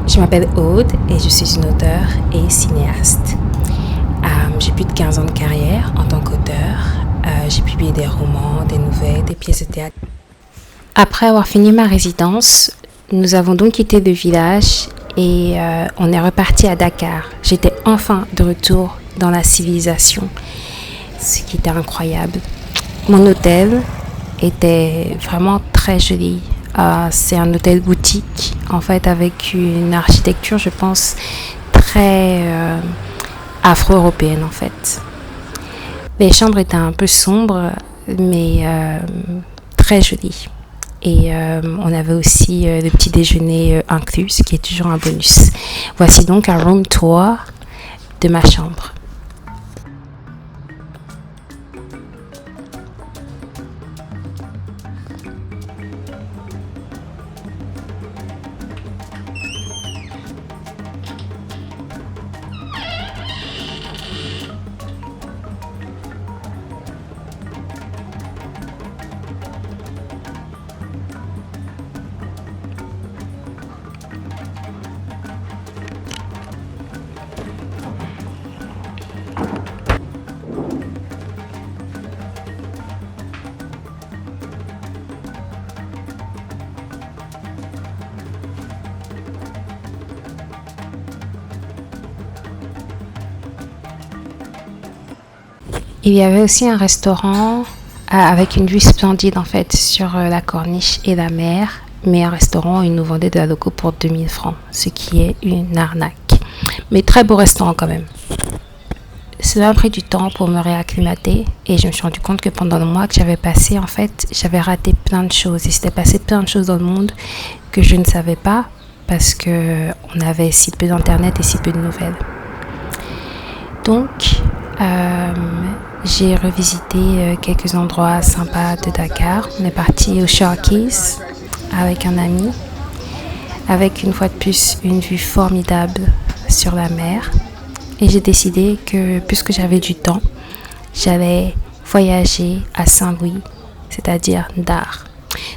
Je m'appelle Aude et je suis une auteure et cinéaste. J'ai plus de 15 ans de carrière en tant qu'auteure. J'ai publié des romans, des nouvelles, des pièces de théâtre. Après avoir fini ma résidence, nous avons donc quitté le village et on est reparti à Dakar. J'étais enfin de retour dans la civilisation, ce qui était incroyable. Mon hôtel était vraiment très joli. C'est un hôtel boutique, en fait, avec une architecture, je pense, très afro-européenne, en fait. Les chambres étaient un peu sombres, mais très jolies. Et on avait aussi le petit déjeuner inclus, ce qui est toujours un bonus. Voici donc un room tour de ma chambre. Il y avait aussi un restaurant avec une vue splendide en fait sur la corniche et la mer. Mais un restaurant, ils nous vendaient de la loco pour 2000 francs, ce qui est une arnaque. Mais très beau restaurant quand même. Cela a pris du temps pour me réacclimater et je me suis rendu compte que pendant le mois que j'avais passé, en fait, j'avais raté plein de choses. Il s'était passé plein de choses dans le monde que je ne savais pas parce qu'on avait si peu d'internet et si peu de nouvelles. Donc, j'ai revisité quelques endroits sympas de Dakar. On est parti au Sharkies avec un ami, avec une fois de plus une vue formidable sur la mer. Et j'ai décidé que puisque j'avais du temps, j'allais voyager à Saint-Louis, c'est-à-dire Ndar.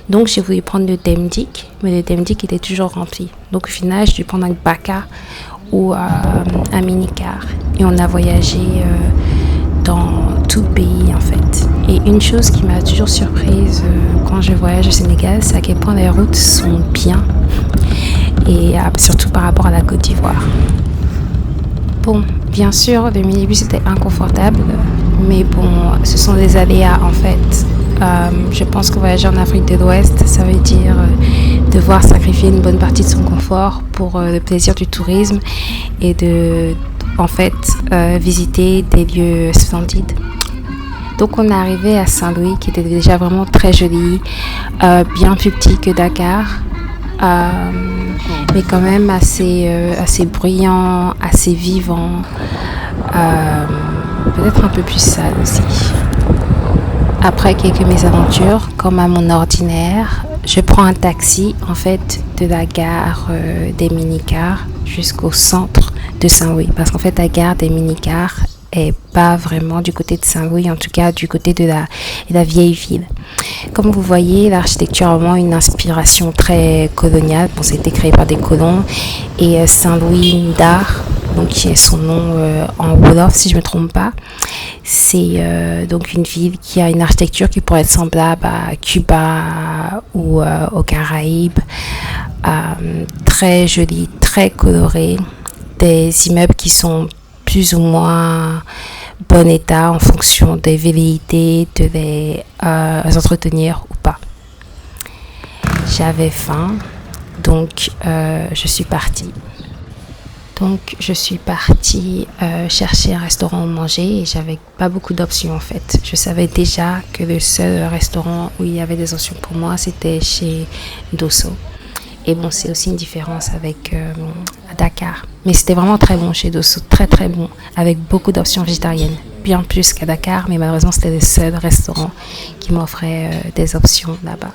Donc j'ai voulu prendre le Demdik, mais le Demdik était toujours rempli. Donc au final, j'ai dû prendre un baka ou un minicar. Et on a voyagé dans tout le pays en fait. Et une chose qui m'a toujours surprise quand je voyage au Sénégal, c'est à quel point les routes sont bien. Et surtout par rapport à la Côte d'Ivoire. Bon, bien sûr, le minibus était inconfortable, mais bon, ce sont des aléas en fait. Je pense que voyager en Afrique de l'Ouest, ça veut dire devoir sacrifier une bonne partie de son confort pour le plaisir du tourisme et de, en fait, visiter des lieux splendides. Donc on est arrivé à Saint-Louis, qui était déjà vraiment très joli, bien plus petit que Dakar. Mais quand même assez bruyant, assez vivant, peut-être un peu plus sale aussi. Après quelques mésaventures, comme à mon ordinaire, je prends un taxi en fait de la gare des minicars jusqu'au centre de Saint-Louis, parce qu'en fait la gare des minicars est pas vraiment du côté de Saint-Louis, en tout cas du côté de la vieille ville. Comme vous voyez, l'architecture a vraiment une inspiration très coloniale. Bon, c'était créé par des colons. Et Saint-Louis Ndar, donc qui est son nom en Wolof, si je ne me trompe pas, c'est donc une ville qui a une architecture qui pourrait être semblable à Cuba ou aux Caraïbes. Très jolie, très colorée. Des immeubles qui sont plus ou moins bon état en fonction des velléités de les entretenir ou pas. J'avais faim, donc je suis partie. Donc je suis partie chercher un restaurant où manger et j'avais pas beaucoup d'options en fait. Je savais déjà que le seul restaurant où il y avait des options pour moi, c'était chez Dosso. Et bon, c'est aussi une différence avec Dakar. Mais c'était vraiment très bon chez Dosso, très très bon, avec beaucoup d'options végétariennes. Bien plus qu'à Dakar, mais malheureusement, c'était le seul restaurant qui m'offrait des options là-bas.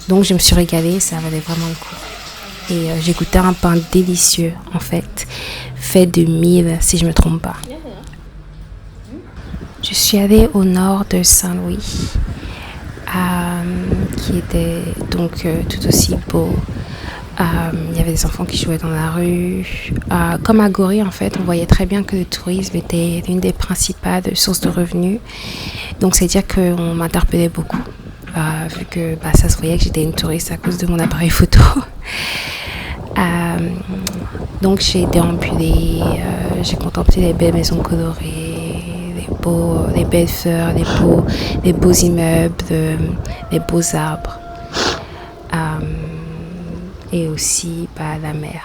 Donc, je me suis régalée, ça valait vraiment le coup. Et j'ai goûté un pain délicieux, en fait de mil, si je ne me trompe pas. Je suis allée au nord de Saint-Louis, qui était donc tout aussi beau. Il y avait des enfants qui jouaient dans la rue. Comme à Gorée, en fait, on voyait très bien que le tourisme était l'une des principales sources de revenus. Donc, c'est dire qu'on m'interpellait beaucoup, vu que ça se voyait que j'étais une touriste à cause de mon appareil photo. Donc, j'ai déambulé, j'ai contemplé les belles maisons colorées, les belles fleurs, les beaux immeubles, les beaux arbres. Et aussi la mer.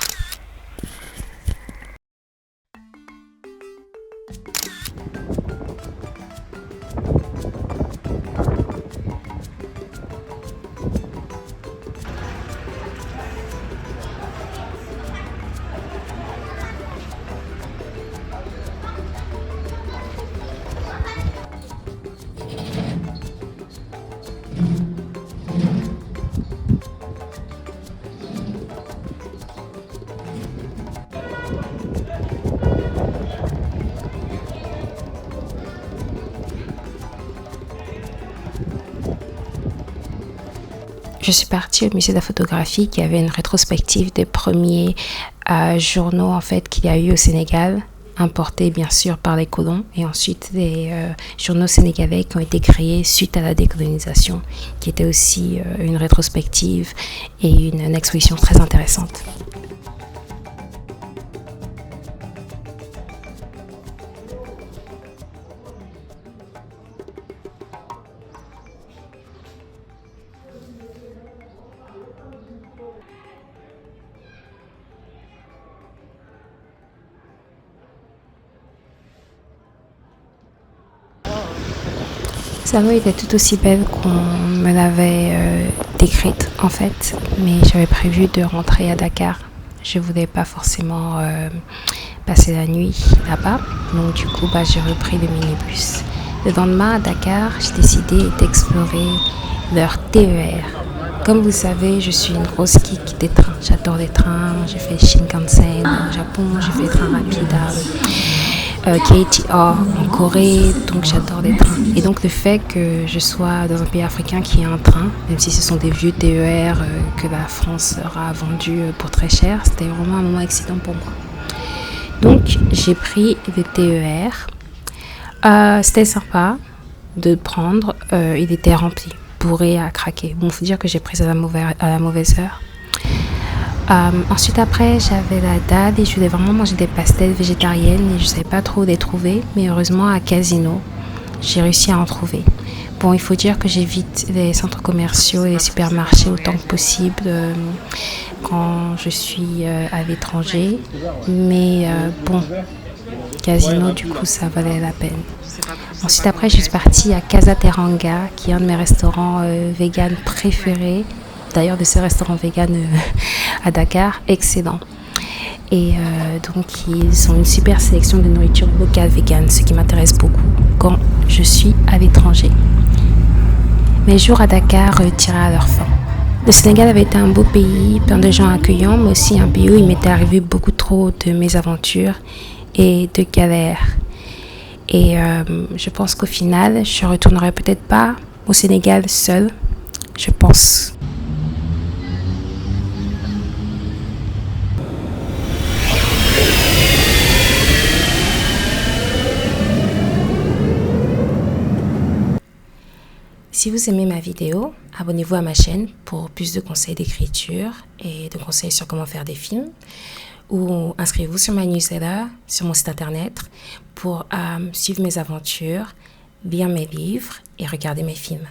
Je suis partie au musée de la photographie qui avait une rétrospective des premiers journaux en fait qu'il y a eu au Sénégal, importés bien sûr par les colons, et ensuite des journaux sénégalais qui ont été créés suite à la décolonisation, qui était aussi une rétrospective et une exposition très intéressante. Salo était tout aussi belle qu'on me l'avait décrite en fait, mais j'avais prévu de rentrer à Dakar. Je voulais pas forcément passer la nuit là-bas, donc du coup j'ai repris le minibus. Le lendemain à Dakar, j'ai décidé d'explorer leur TER. Comme vous savez, je suis une grosse geek des trains. J'adore les trains. J'ai fait Shinkansen au Japon, j'ai fait les trains rapides KTR en Corée, donc j'adore les trains. Et donc le fait que je sois dans un pays africain qui a un train, même si ce sont des vieux TER que la France aura vendus pour très cher, c'était vraiment un moment excitant pour moi. Donc j'ai pris le TER. C'était sympa de le prendre. Il était rempli, bourré à craquer. Bon, faut dire que j'ai pris ça à la mauvaise heure. Ensuite après j'avais la dalle et je voulais vraiment manger des pastèques végétariennes et je ne savais pas trop où les trouver, mais heureusement à Casino j'ai réussi à en trouver. Bon, il faut dire que j'évite les centres commerciaux et les supermarchés autant que possible quand je suis à l'étranger, mais bon, Casino du coup ça valait la peine. Ensuite après je suis partie à Casa Teranga qui est un de mes restaurants vegan préférés. D'ailleurs de ces restaurants vegan à Dakar, excellent. Et donc ils ont une super sélection de nourriture locale vegan, ce qui m'intéresse beaucoup quand je suis à l'étranger. Mes jours à Dakar tiraient à leur fin. Le Sénégal avait été un beau pays, plein de gens accueillants, mais aussi un pays où il m'était arrivé beaucoup trop de mésaventures et de galères. Et je pense qu'au final, je ne retournerai peut-être pas au Sénégal seule, je pense. Si vous aimez ma vidéo, abonnez-vous à ma chaîne pour plus de conseils d'écriture et de conseils sur comment faire des films. Ou inscrivez-vous sur ma newsletter, sur mon site internet pour suivre mes aventures, lire mes livres et regarder mes films.